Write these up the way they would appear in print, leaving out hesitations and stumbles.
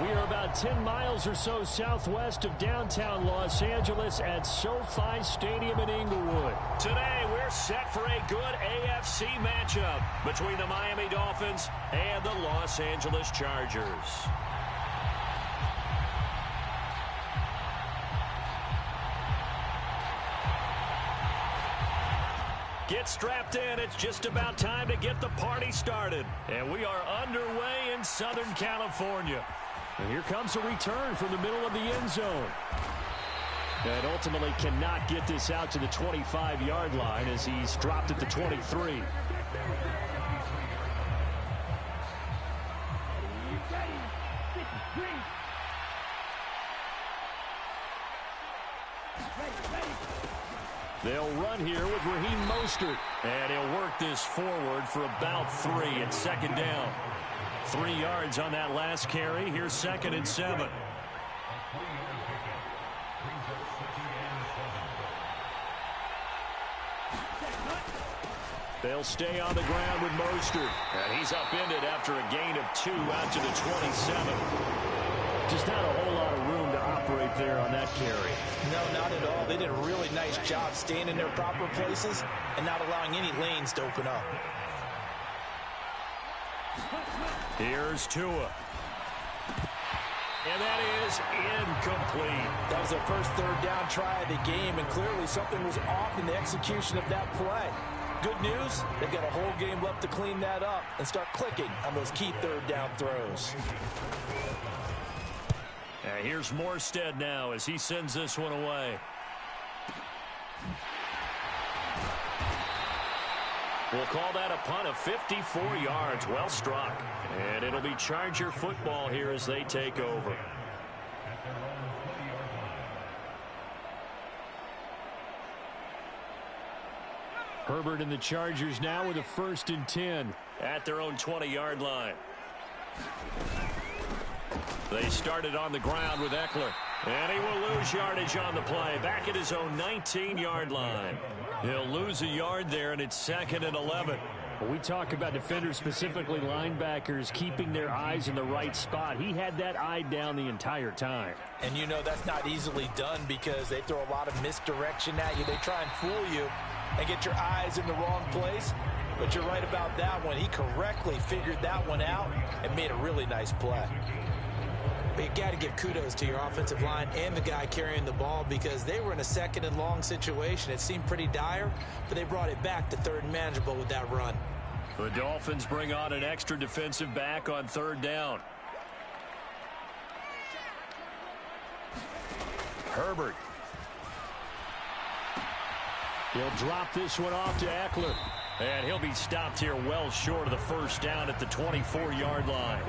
We are about 10 miles or so southwest of downtown Los Angeles at SoFi Stadium in Inglewood. Today, we're set for a good AFC matchup between the Miami Dolphins and the Los Angeles Chargers. Get strapped in. It's just about time to get the party started. And we are underway in Southern California. And here comes a return from the middle of the end zone. And ultimately cannot get this out to the 25-yard line as he's dropped at the 23. They'll run here with Raheem Mostert. And he'll work this forward for about 3 at second down. 3 yards on that last carry. Here's 2nd and 7. They'll stay on the ground with Mostert. And he's upended after a gain of 2 out to the 27. Just not a whole lot of room to operate there on that carry. No, not at all. They did a really nice job staying in their proper places and not allowing any lanes to open up. Here's Tua. And that is incomplete. That was their first third down try of the game, and clearly something was off in the execution of that play. Good news, they've got a whole game left to clean that up and start clicking on those key third down throws. And here's Morstead now as he sends this one away. We'll call that a punt of 54 yards. Well struck. And it'll be Charger football here as they take over. Herbert and the Chargers now with a 1st and 10. At their own 20-yard line. They started on the ground with Eckler. And he will lose yardage on the play. Back at his own 19-yard line. He'll lose a yard there, and it's 2nd and 11. When we talk about defenders, specifically linebackers, keeping their eyes in the right spot, he had that eye down the entire time. And you know that's not easily done because they throw a lot of misdirection at you. They try and fool you and get your eyes in the wrong place. But you're right about that one. He correctly figured that one out and made a really nice play. But you got to give kudos to your offensive line and the guy carrying the ball because they were in a 2nd and long situation. It seemed pretty dire, but they brought it back to 3rd and manageable with that run. The Dolphins bring on an extra defensive back on 3rd down. Herbert. He'll drop this one off to Eckler. And he'll be stopped here well short of the 1st down at the 24-yard line.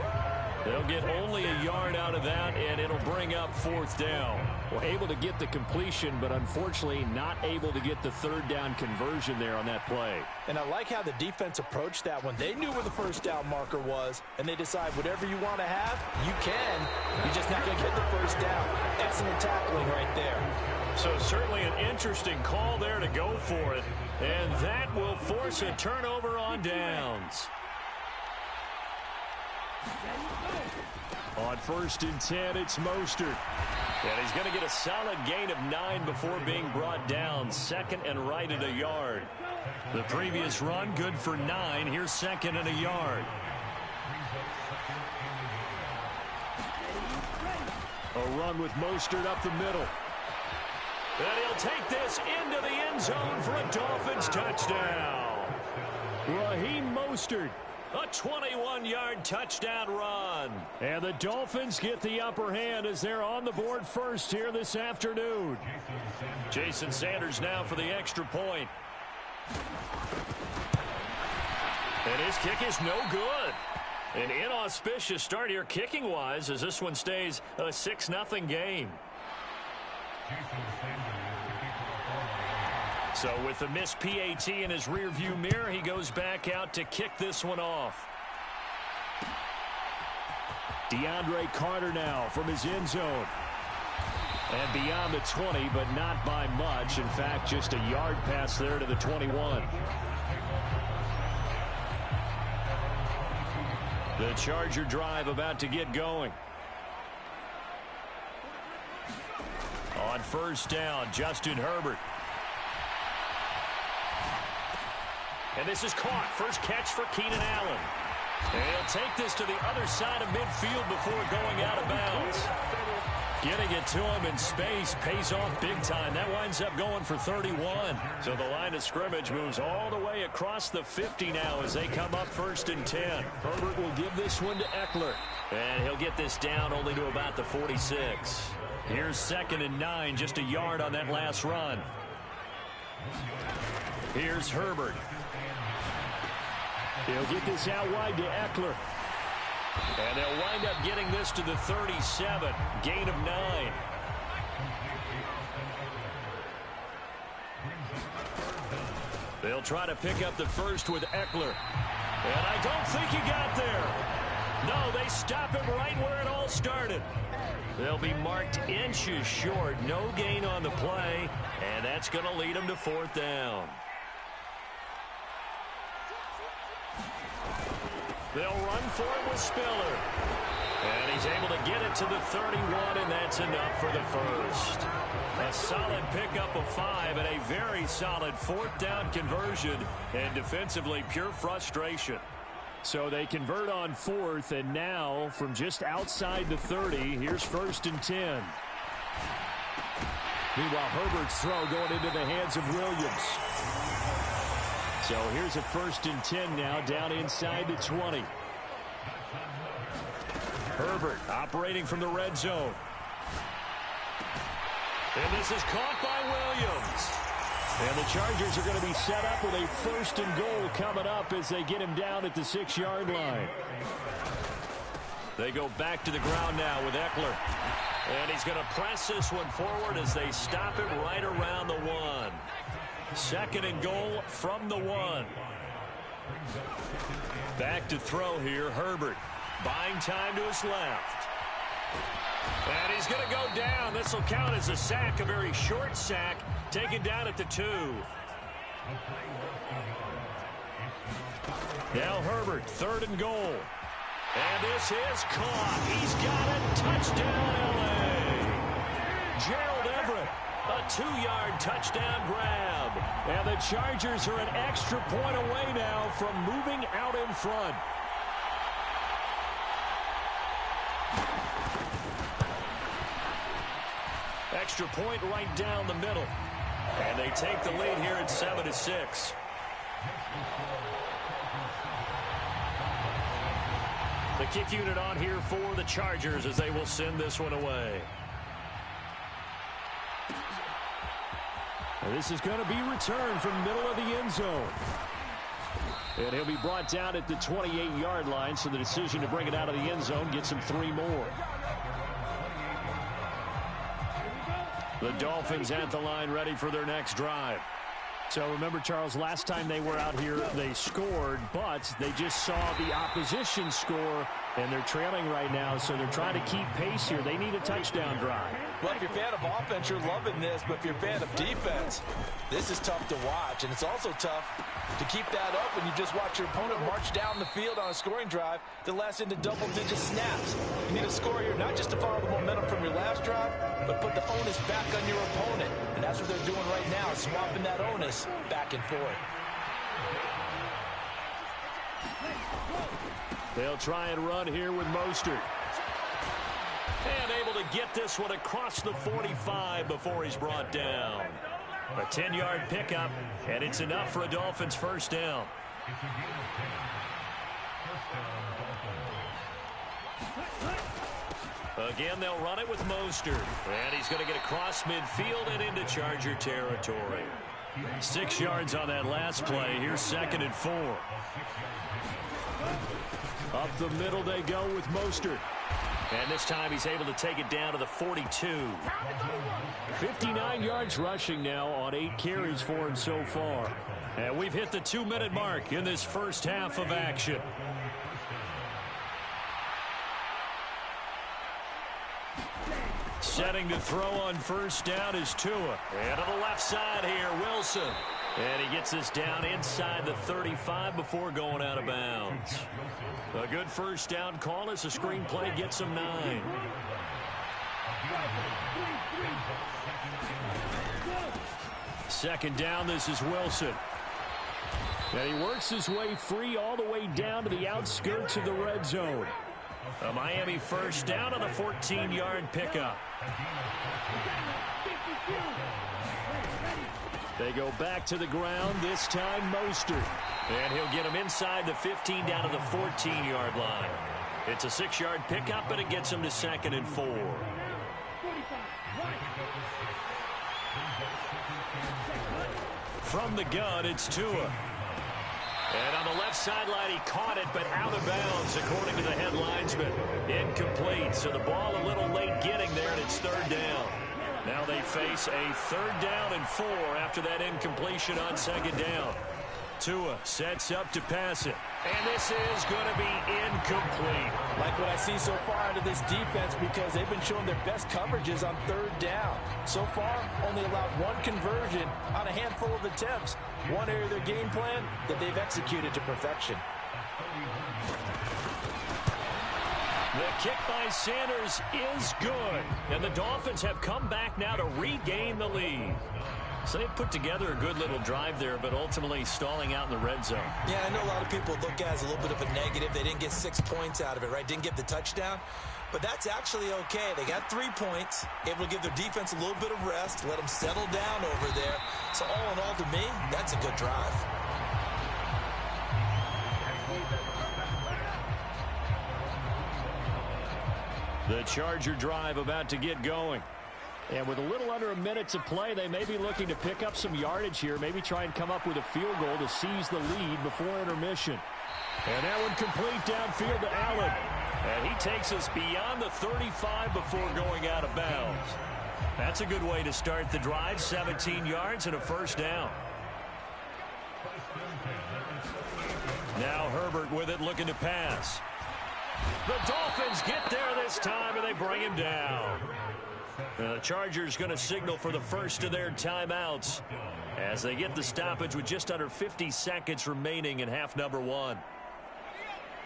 They'll get only a yard out of that, and it'll bring up 4th down. Well, able to get the completion, but unfortunately not able to get the 3rd down conversion there on that play. And I like how the defense approached that one. They knew where the 1st down marker was, and they decide whatever you want to have, you can. You're just not going to get the 1st down. Excellent tackling right there. So certainly an interesting call there to go for it, and that will force a turnover on downs. On 1st and 10, it's Mostert. And he's going to get a solid gain of 9 before being brought down. 2nd and right at a yard. The previous run, good for 9. Here's 2nd and a yard. A run with Mostert up the middle. And he'll take this into the end zone for a Dolphins touchdown. Raheem Mostert. A 21-yard touchdown run. And the Dolphins get the upper hand as they're on the board first here this afternoon. Jason Sanders now for the extra point. And his kick is no good. An inauspicious start here kicking-wise as this one stays a 6-0 game. So with the missed PAT in his rearview mirror, he goes back out to kick this one off. DeAndre Carter now from his end zone. And beyond the 20, but not by much. In fact, just a yard pass there to the 21. The Charger drive about to get going. On first down, Justin Herbert. And this is caught. First catch for Keenan Allen. And he'll take this to the other side of midfield before going out of bounds. Getting it to him in space pays off big time. That winds up going for 31. So the line of scrimmage moves all the way across the 50 now as they come up first and 10. Herbert will give this one to Eckler. And he'll get this down only to about the 46. Here's 2nd and 9, just a yard on that last run. Here's Herbert. He'll get this out wide to Eckler. And they'll wind up getting this to the 37. Gain of 9. They'll try to pick up the first with Eckler. And I don't think he got there. No, they stop him right where it all started. They'll be marked inches short. No gain on the play. And that's going to lead them to 4th down. They'll run for it with Spiller. And he's able to get it to the 31, and that's enough for the first. A solid pickup of 5 and a very solid 4th down conversion. And defensively, pure frustration. So they convert on 4th, and now from just outside the 30, here's 1st and 10. Meanwhile, Herbert's throw going into the hands of Williams. So here's a 1st and 10 now, down inside the 20. Herbert operating from the red zone. And this is caught by Williams. And the Chargers are going to be set up with a 1st and goal coming up as they get him down at the 6-yard line. They go back to the ground now with Eckler. And he's going to press this one forward as they stop it right around the 1. 2nd and goal from the 1. Back to throw here, Herbert. Buying time to his left. And he's going to go down. This will count as a sack, a very short sack, taken down at the 2. Now Herbert, 3rd and goal. And this is caught. He's got it. Touchdown, L.A. Gerald Everett, a 2-yard touchdown grab. And the Chargers are an extra point away now from moving out in front. Extra point right down the middle. And they take the lead here at 7-6. The kick unit on here for the Chargers as they will send this one away. And this is going to be returned from middle of the end zone. And he'll be brought down at the 28-yard line, so the decision to bring it out of the end zone gets him 3 more. The Dolphins at the line ready for their next drive. So remember, Charles, last time they were out here, they scored, but they just saw the opposition score, and they're trailing right now, so they're trying to keep pace here. They need a touchdown drive. Well, if you're a fan of offense, you're loving this, but if you're a fan of defense, this is tough to watch, and it's also tough to keep that up when you just watch your opponent march down the field on a scoring drive that lasts into double-digit snaps. You need a score here, not just to follow the momentum from your last drive, but put the onus back on your opponent. And that's what they're doing right now, swapping that onus back and forth. They'll try and run here with Mostert. And able to get this one across the 45 before he's brought down. A 10-yard pickup, and it's enough for a Dolphins 1st down. Again, they'll run it with Mostert. And he's going to get across midfield and into Charger territory. 6 yards on that last play. Here's 2nd and 4. Up the middle they go with Mostert. And this time he's able to take it down to the 42. 59 yards rushing now on 8 carries for him so far. And we've hit the 2-minute mark in this first half of action. Setting to throw on 1st down is Tua. And to the left side here, Wilson. And he gets this down inside the 35 before going out of bounds. A good 1st down call as the screenplay gets him 9. Second down, this is Wilson. And he works his way free all the way down to the outskirts of the red zone. A Miami first down on a 14-yard pickup. They go back to the ground, this time Mostert. And he'll get him inside the 15 down to the 14-yard line. It's a 6-yard pickup, but it gets him to 2nd and 4. From the gun, it's Tua. And on the left sideline, he caught it, but out of bounds, according to the head linesman. Incomplete, so the ball a little late getting there, and it's 3rd down. Now they face a 3rd down and 4 after that incompletion on 2nd down. Tua sets up to pass it. And this is going to be incomplete. Like what I see so far out of this defense, because they've been showing their best coverages on 3rd down. So far, only allowed 1 conversion on a handful of attempts. One area of their game plan that they've executed to perfection. The kick by Sanders is good. And the Dolphins have come back now to regain the lead. So they put together a good little drive there, but ultimately stalling out in the red zone. Yeah, I know a lot of people look at it as a little bit of a negative. They didn't get 6 points out of it, right? Didn't get the touchdown. But that's actually okay. They got 3 points, able to give their defense a little bit of rest, let them settle down over there. So all in all, to me, that's a good drive. The Charger drive about to get going. And with a little under a minute to play, they may be looking to pick up some yardage here, maybe try and come up with a field goal to seize the lead before intermission. And that one complete downfield to Allen. And he takes us beyond the 35 before going out of bounds. That's a good way to start the drive, 17 yards and a 1st down. Now Herbert with it, looking to pass. The Dolphins get there this time, and they bring him down. The Chargers going to signal for the first of their timeouts as they get the stoppage with just under 50 seconds remaining in half number 1.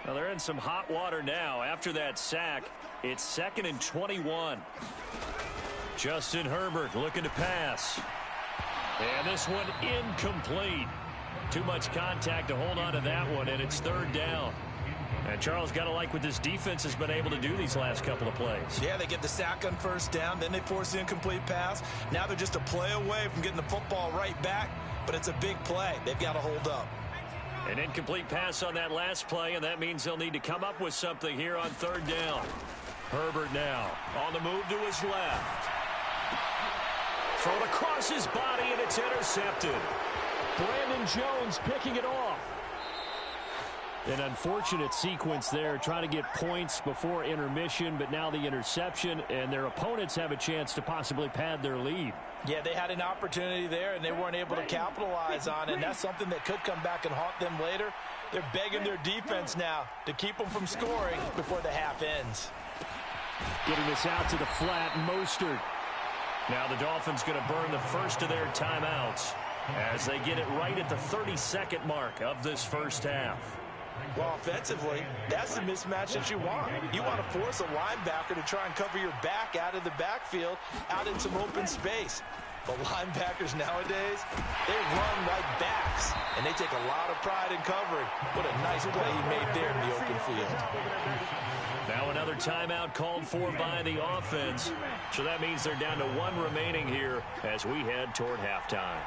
Now they're in some hot water now. After that sack, it's 2nd and 21. Justin Herbert looking to pass. And this one incomplete. Too much contact to hold on to that one, and it's 3rd down. And Charles, got to like what this defense has been able to do these last couple of plays. Yeah, they get the sack on 1st down, then they force the incomplete pass. Now they're just a play away from getting the football right back, but it's a big play. They've got to hold up. An incomplete pass on that last play, and that means they'll need to come up with something here on 3rd down. Herbert now on the move to his left. Thrown across his body, and it's intercepted. Brandon Jones picking it off. An unfortunate sequence there, trying to get points before intermission, but now the interception, and their opponents have a chance to possibly pad their lead. Yeah, they had an opportunity there, and they weren't able to capitalize on it, and that's something that could come back and haunt them later. They're begging their defense now to keep them from scoring before the half ends. Getting this out to the flat, Mostert. Now the Dolphins going to burn the first of their timeouts as they get it right at the 32nd mark of this first half. Well, offensively, that's the mismatch that you want. You want to force a linebacker to try and cover your back out of the backfield, out in some open space. But linebackers nowadays, they run like backs, and they take a lot of pride in covering. What a nice play he made there in the open field. Now another timeout called for by the offense. So that means they're down to 1 remaining here as we head toward halftime.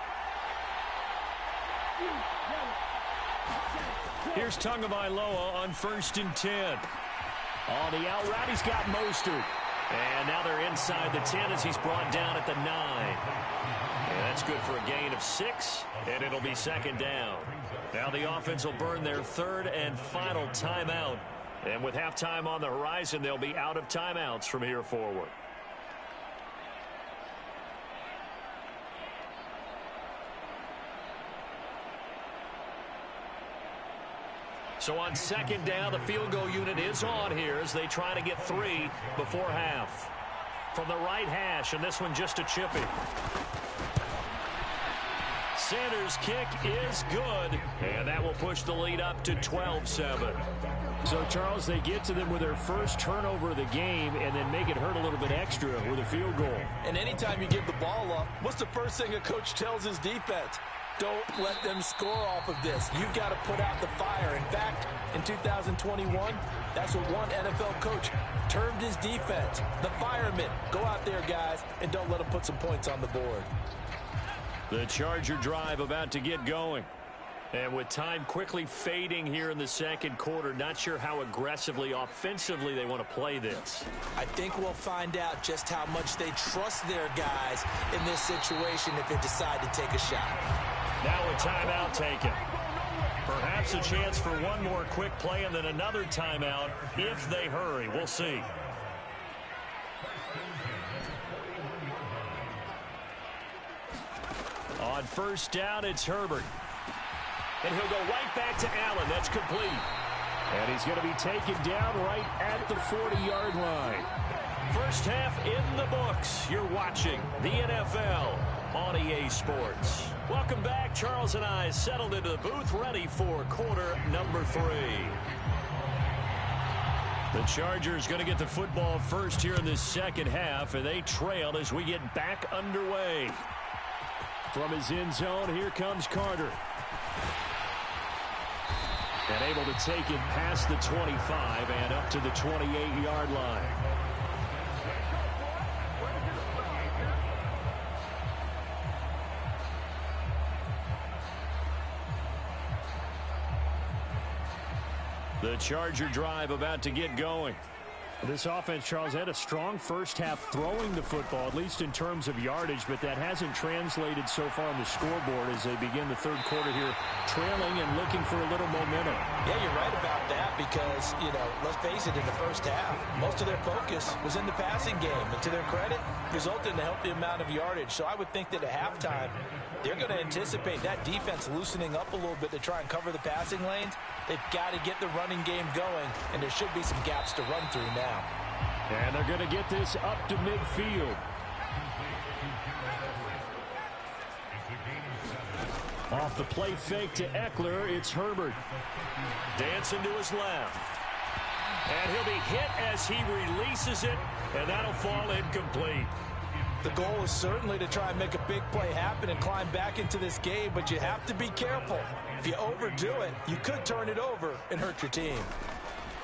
Here's Tagovailoa on 1st and 10. On the out route, he's got Mostert. And now they're inside the 10 as he's brought down at the 9. And that's good for a gain of 6, and it'll be 2nd down. Now the offense will burn their 3rd and final timeout. And with halftime on the horizon, they'll be out of timeouts from here forward. So on 2nd down, the field goal unit is on here as they try to get 3 before half. From the right hash, and this one just a chippy. Sanders' kick is good, and that will push the lead up to 12-7. So, Charles, they get to them with their first turnover of the game and then make it hurt a little bit extra with a field goal. And anytime you give the ball up, what's the first thing a coach tells his defense? Don't let them score off of this. You've got to put out the fire. In fact, in 2021, that's what one NFL coach termed his defense. The firemen. Go out there, guys, and don't let them put some points on the board. The Charger drive about to get going. And with time quickly fading here in the second quarter, not sure how aggressively, offensively they want to play this. I think we'll find out just how much they trust their guys in this situation if they decide to take a shot. Now a timeout taken. Perhaps a chance for one more quick play and then another timeout if they hurry. We'll see. On first down, it's Herbert. And he'll go right back to Allen. That's complete. And he's going to be taken down right at the 40-yard line. First half in the books. You're watching the NFL on EA Sports. Welcome back. Charles and I settled into the booth, ready for quarter number 3. The Chargers going to get the football first here in this second half, and they trail as we get back underway. From his end zone, here comes Carter. And able to take it past the 25 and up to the 28-yard line. The Charger drive about to get going. This offense, Charles, had a strong first half throwing the football, at least in terms of yardage, but that hasn't translated so far on the scoreboard as they begin the third quarter here, trailing and looking for a little momentum. Yeah, you're right about that because, let's face it, in the first half, most of their focus was in the passing game. And to their credit, resulted in a healthy amount of yardage. So I would think that at halftime, they're going to anticipate that defense loosening up a little bit to try and cover the passing lanes. They've got to get the running game going, and there should be some gaps to run through now. And they're going to get this up to midfield. Off the play fake to Eckler, it's Herbert. Dancing to his left. And he'll be hit as he releases it, and that'll fall incomplete. The goal is certainly to try and make a big play happen and climb back into this game, but you have to be careful. If you overdo it, you could turn it over and hurt your team.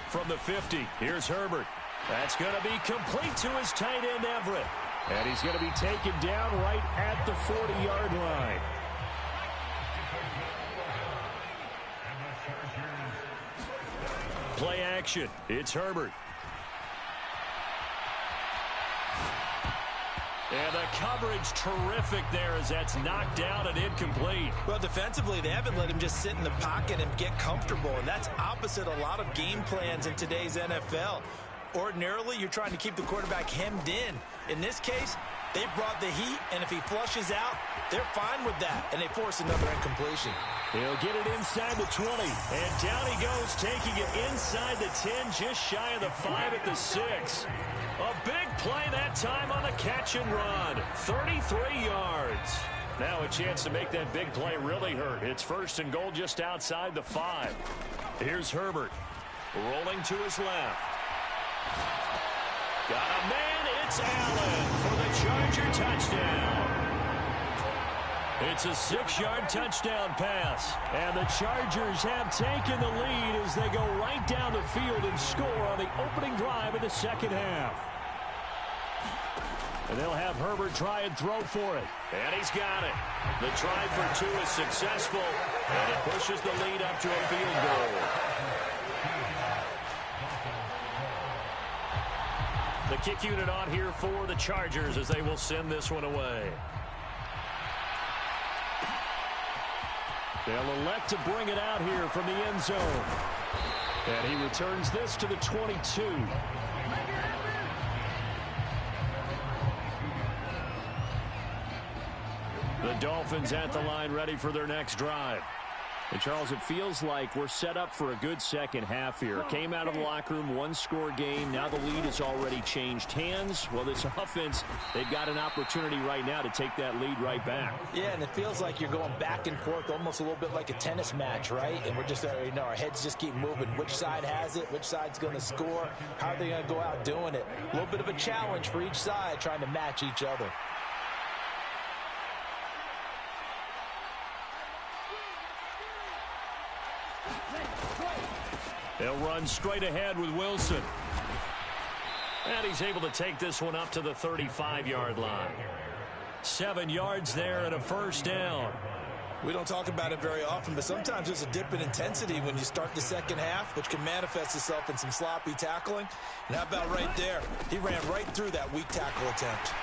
From the 50, here's Herbert. That's going to be complete to his tight end, Everett. And he's going to be taken down right at the 40-yard line. Play action. It's Herbert. And the coverage terrific there as that's knocked down and incomplete. Well, defensively, they haven't let him just sit in the pocket and get comfortable, and that's opposite a lot of game plans in today's NFL. Ordinarily, you're trying to keep the quarterback hemmed in. In this case, they brought the heat, and if he flushes out, they're fine with that, and they force another incompletion. He'll get it inside the 20. And down he goes, taking it inside the 10, just shy of the 5 at the 6. A big play that time on the catch and run. 33 yards. Now a chance to make that big play really hurt. It's first and goal just outside the 5. Here's Herbert. Rolling to his left. Got a man. It's Allen for the Charger touchdown. It's a 6-yard touchdown pass. And the Chargers have taken the lead as they go right down the field and score on the opening drive of the second half. And they'll have Herbert try and throw for it. And he's got it. The try for 2 is successful, and it pushes the lead up to a field goal. The kick unit on here for the Chargers as they will send this one away. They'll elect to bring it out here from the end zone. And he returns this to the 22. The Dolphins at the line ready for their next drive. And, Charles, it feels like we're set up for a good second half here. Came out of the locker room, one-score game. Now the lead has already changed hands. Well, this offense, they've got an opportunity right now to take that lead right back. Yeah, and it feels like you're going back and forth almost a little bit like a tennis match, right? And we're just, our heads just keep moving. Which side has it? Which side's going to score? How are they going to go out doing it? A little bit of a challenge for each side trying to match each other. They'll run straight ahead with Wilson. And he's able to take this one up to the 35-yard line. 7 yards there and a first down. We don't talk about it very often, but sometimes there's a dip in intensity when you start the second half, which can manifest itself in some sloppy tackling. And how about right there? He ran right through that weak tackle attempt.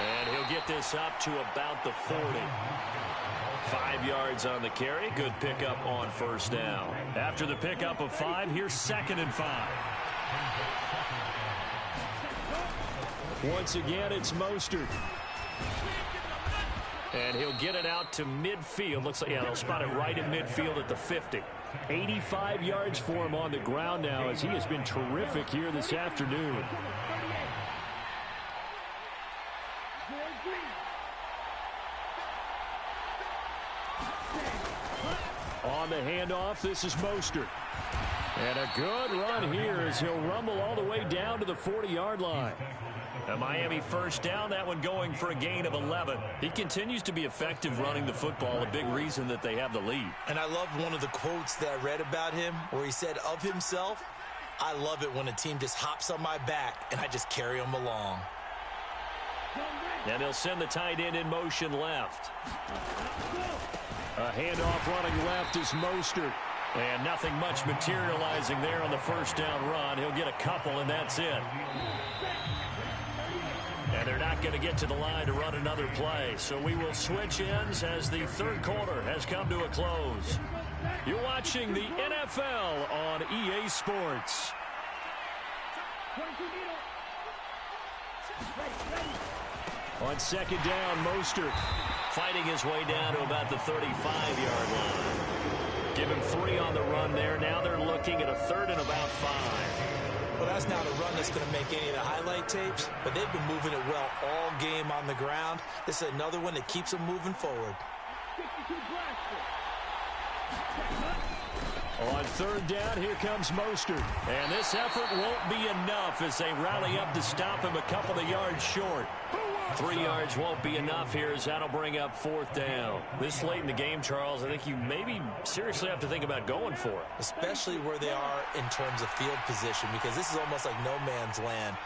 And he'll get this up to about the 40. 5 yards on the carry. Good pickup on first down. After the pickup of 5, here's 2nd and 5. Once again, it's Mostert. And he'll get it out to midfield. Looks like, yeah, they'll spot it right in midfield at the 50. 85 yards for him on the ground now as he has been terrific here this afternoon. On the handoff, this is Mostert. And a good run here as he'll rumble all the way down to the 40-yard line. A Miami first down, that one going for a gain of 11. He continues to be effective running the football, a big reason that they have the lead. And I love one of the quotes that I read about him where he said of himself, "I love it when a team just hops on my back and I just carry them along." And they'll send the tight end in motion left. A handoff running left is Mostert. And nothing much materializing there on the first down run. He'll get a couple, and that's it. And they're not going to get to the line to run another play. So we will switch ends as the third quarter has come to a close. You're watching the NFL on EA Sports. On second down, Mostert fighting his way down to about the 35-yard line. Give him 3 on the run there. Now they're looking at a 3rd and about 5. Well, that's not a run that's going to make any of the highlight tapes, but they've been moving it well all game on the ground. This is another one that keeps them moving forward. On 3rd down, here comes Mostert. And this effort won't be enough as they rally up to stop him a couple of yards short. 3 yards won't be enough here as that'll bring up 4th down. This late in the game, Charles, I think you maybe seriously have to think about going for it. Especially where they are in terms of field position, because this is almost like no man's land.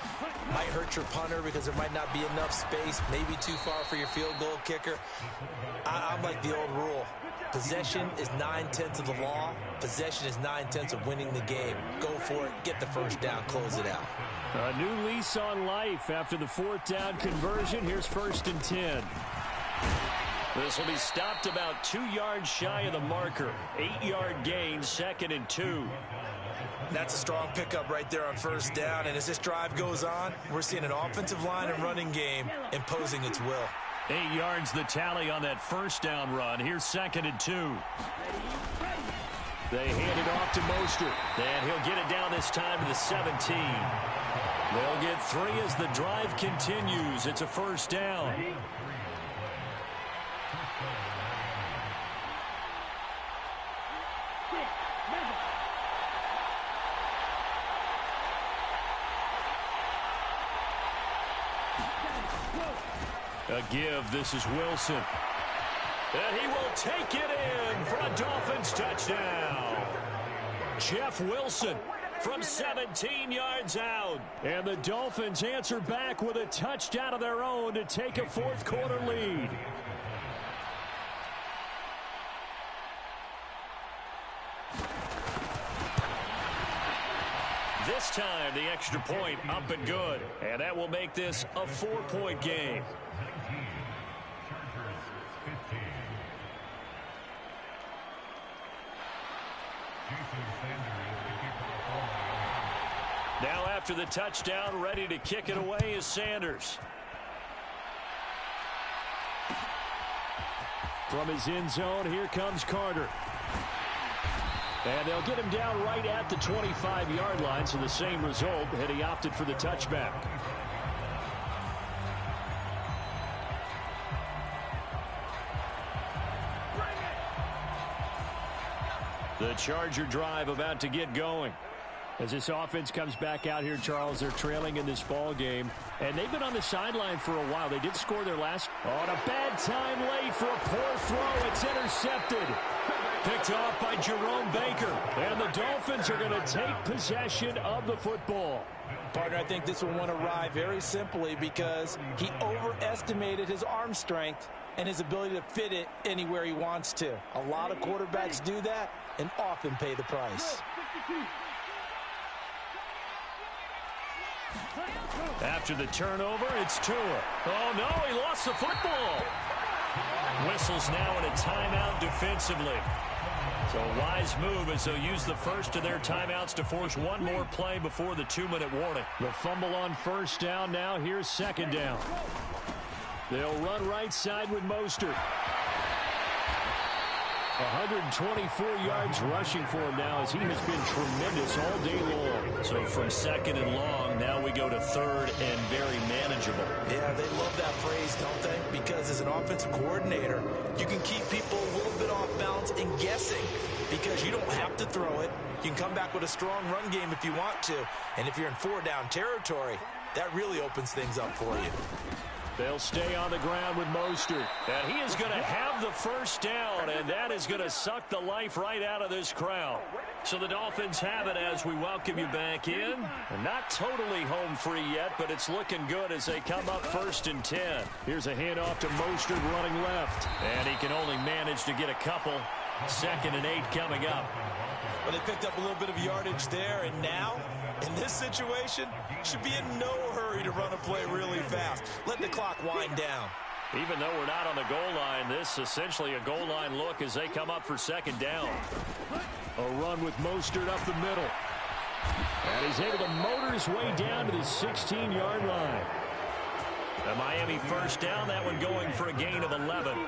Might hurt your punter because there might not be enough space, maybe too far for your field goal kicker. I'm like the old rule. Possession is 9/10 of the law. Possession is 9/10 of winning the game. Go for it. Get the first down. Close it out. A new lease on life after the 4th down conversion. Here's 1st and 10. This will be stopped about 2 yards shy of the marker. 8-yard gain, 2nd and 2. That's a strong pickup right there on first down. And as this drive goes on, we're seeing an offensive line and running game imposing its will. 8 yards the tally on that first down run. Here's 2nd and 2. They hand it off to Mostert. And he'll get it down this time to the 17. They'll get 3 as the drive continues. It's a first down. A give. This is Wilson. And he will take it in for a Dolphins touchdown. Jeff Wilson from 17 yards out. And the Dolphins answer back with a touchdown of their own to take a 4th quarter lead. This time, the extra point up and good. And that will make this a 4-point game. Now after the touchdown, ready to kick it away is Sanders. From his end zone, here comes Carter. And they'll get him down right at the 25-yard line, so the same result, and he opted for the touchback. The Charger drive about to get going. As this offense comes back out here, Charles, they're trailing in this ball game, and they've been on the sideline for a while. They did score their last. On a bad time late for a poor throw. It's intercepted. Picked off by Jerome Baker. And the Dolphins are going to take possession of the football. Partner, I think this will want to ride very simply because he overestimated his arm strength and his ability to fit it anywhere he wants to. A lot of quarterbacks do that and often pay the price. After the turnover, it's Tua. Oh, no, he lost the football. Whistles now in a timeout defensively. So a wise move as they'll use the first of their timeouts to force one more play before the 2-minute warning. The fumble on first down now. Here's second down. They'll run right side with Mostert. 124 yards rushing for him now as he has been tremendous all day long. So from second and long, now we go to third and very manageable. Yeah, they love that phrase, don't they? Because as an offensive coordinator, you can keep people a little bit off balance and guessing because you don't have to throw it. You can come back with a strong run game if you want to. And if you're in 4-down territory, that really opens things up for you. They'll stay on the ground with Mostert. And he is going to have the first down, and that is going to suck the life right out of this crowd. So the Dolphins have it as we welcome you back in. They're not totally home free yet, but it's looking good as they come up 1st and 10. Here's a handoff to Mostert running left. And he can only manage to get a couple. 2nd and 8 coming up. Well, they picked up a little bit of yardage there, and now, in this situation, should be in no hurry to run a play really fast. Let the clock wind down. Even though we're not on the goal line, this essentially a goal line look as they come up for 2nd down. A run with Mostert up the middle. And he's able to motor his way down to the 16-yard line. The Miami first down, that one going for a gain of 11.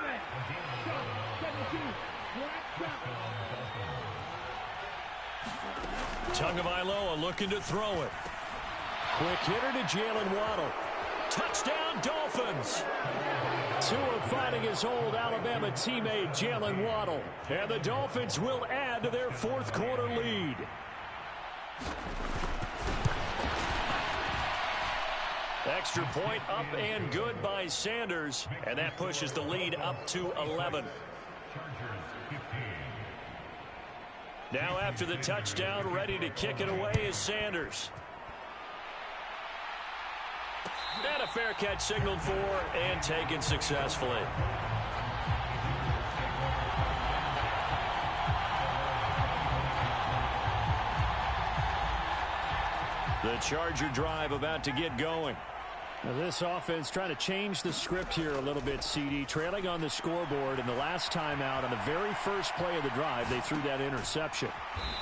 Tagovailoa looking to throw it. Quick hitter to Jalen Waddle. Touchdown, Dolphins. Tua fighting his old Alabama teammate, Jalen Waddle. And the Dolphins will add to their 4th quarter lead. Extra point up and good by Sanders. And that pushes the lead up to 11. Now after the touchdown, ready to kick it away is Sanders. And a fair catch signaled for and taken successfully. The Charger drive about to get going. Now this offense trying to change the script here a little bit, CD. Trailing on the scoreboard, and the last time out on the very first play of the drive, they threw that interception.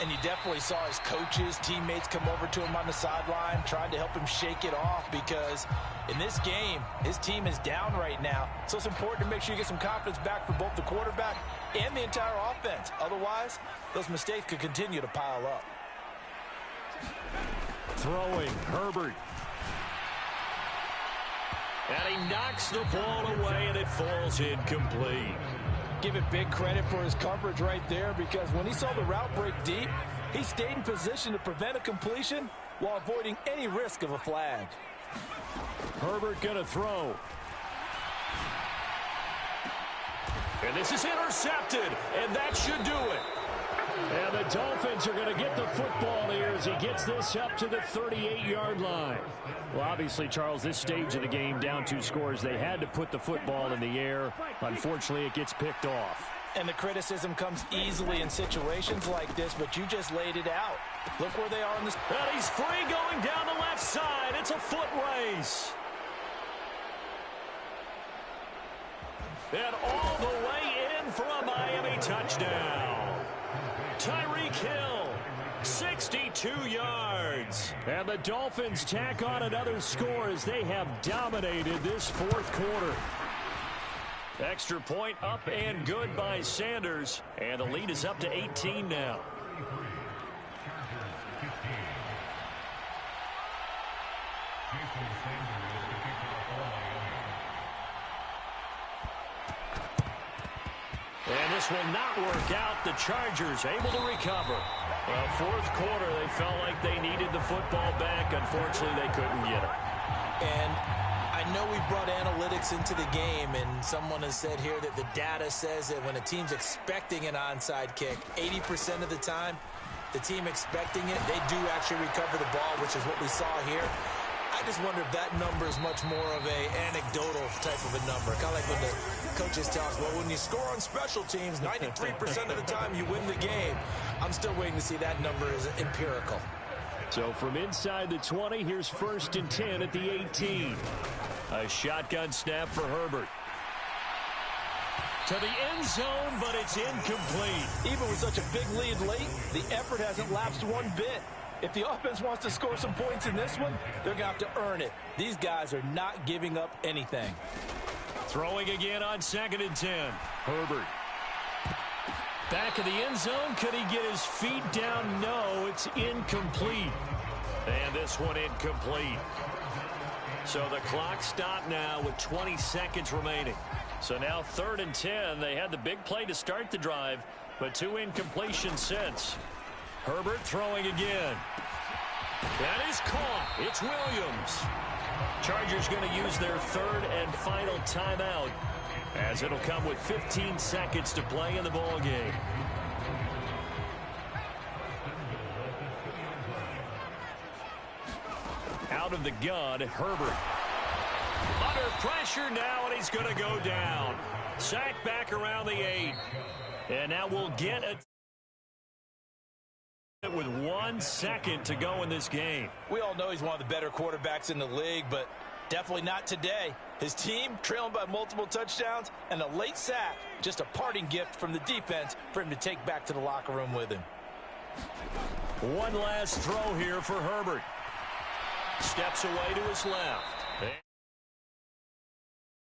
And you definitely saw his coaches, teammates come over to him on the sideline, trying to help him shake it off because in this game, his team is down right now. So it's important to make sure you get some confidence back for both the quarterback and the entire offense. Otherwise, those mistakes could continue to pile up. Throwing, Herbert. And he knocks the ball away, and it falls incomplete. Give it big credit for his coverage right there because when he saw the route break deep, he stayed in position to prevent a completion while avoiding any risk of a flag. Herbert going to throw. And this is intercepted, and that should do it. And the Dolphins are going to get the football here as he gets this up to the 38-yard line. Well, obviously, Charles, this stage of the game, down 2 scores, they had to put the football in the air. Unfortunately, it gets picked off. And the criticism comes easily in situations like this, but you just laid it out. Look where they are in this. And he's free going down the left side. It's a foot race. And all the way in for a Miami touchdown. Tyreek Hill, 62 yards. And the Dolphins tack on another score as they have dominated this 4th quarter. Extra point up and good by Sanders. And the lead is up to 18 now. And this will not work out. The Chargers able to recover. Well, fourth quarter, they felt like they needed the football back. Unfortunately, they couldn't get it. And I know we brought analytics into the game, and someone has said here that the data says that when a team's expecting an onside kick, 80% of the time, the team expecting it, they do actually recover the ball, which is what we saw here. I just wonder if that number is much more of a anecdotal type of a number. Kind of like when the coaches tell us, well, when you score on special teams, 93% of the time you win the game. I'm still waiting to see that number is empirical. So from inside the 20, here's 1st and 10 at the 18. A shotgun snap for Herbert. To the end zone, but it's incomplete. Even with such a big lead late, the effort hasn't lapsed one bit. If the offense wants to score some points in this one, they're going to have to earn it. These guys are not giving up anything. Throwing again on 2nd and 10. Herbert. Back of the end zone. Could he get his feet down? No, it's incomplete. And this one incomplete. So the clock stopped now with 20 seconds remaining. So now 3rd and 10. They had the big play to start the drive, but 2 incompletions since. Herbert throwing again. That is caught. It's Williams. Chargers going to use their 3rd and final timeout, as it'll come with 15 seconds to play in the ball game. Out of the gun, Herbert. Under pressure now, and he's going to go down. Sack back around the 8. And now we'll get a with 1 second to go in this game. We all know he's one of the better quarterbacks in the league, but definitely not today. His team trailing by multiple touchdowns and a late sack. Just a parting gift from the defense for him to take back to the locker room with him. One last throw here for Herbert. Steps away to his left.